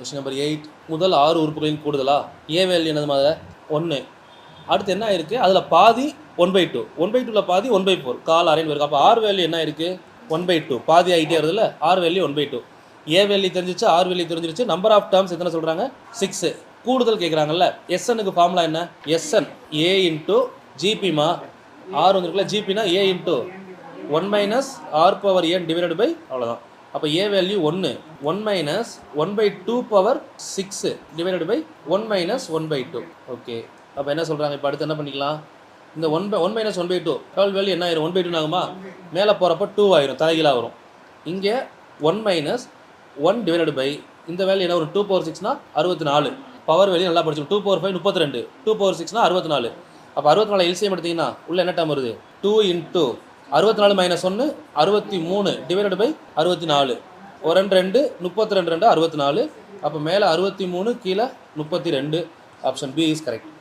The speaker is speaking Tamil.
கொஸ்டின் நம்பர் 8 முதல் 6 உறுப்புகளின் கூடுதலா ஏ வேல்யூ என்னது மாதிரி 1. அடுத்து என்ன இருக்குது அதில் பாதி 1/2 1/2ல பாதி 1/4 கால் அரைன்னு இருக்குது. அப்போ ஆர் வேல்யூ என்ன இருக்குது 1/2 பாதி ஆகிட்டே வருதுல்ல ஆர் வேல்யூ 1/2 ஏ வேல்யூ தெரிஞ்சிச்சு ஆர் வேல்யூ தெரிஞ்சிருச்சு. நம்பர் ஆஃப் டேர்ம்ஸ் எத்தனை சொல்கிறாங்க 6. கூடுதல் கேட்குறாங்கல்ல எஸ்எனுக்கு ஃபார்முலா என்ன எஸ்என் ஏ இன்ட்டு ஜிபிமா ஆர் வந்துருக்குல்ல ஜிபினா A into 1 - R power n divided by அவ்வளோதான். அப்போ A value 1 1 - 1/2 power 6 divided by 1 - 1/2. Okay அப்போ என்ன சொல்கிறாங்க இப்போ அடுத்து என்ன பண்ணிக்கலாம் இந்த 1 - 1/2 டுவெல் வேல்யூ என்ன ஆயிரும் 1/2 ஆகுமா மேலே போகிறப்ப 2 ஆயிரும் தலைகீழாக வரும். இங்கே 1 - 1 டிவைடட் பை இந்த வேல்யூ என்ன வரும் 2 பவர் 6னா 64 பவர் வேல்யூ நல்லா படிச்சோம் 2 பவர் 5 32 2 பவர் 6னா 64. அப்போ 64 எல்சிஎம் எடுத்தீங்கன்னா உள்ள என்ன டைம் வருது 2 × 64 - 1 63 டிவைடட் பை 64 ஒரு 2 32 2 64. அப்போ மேலே 63 கீழே 32. Option B is correct.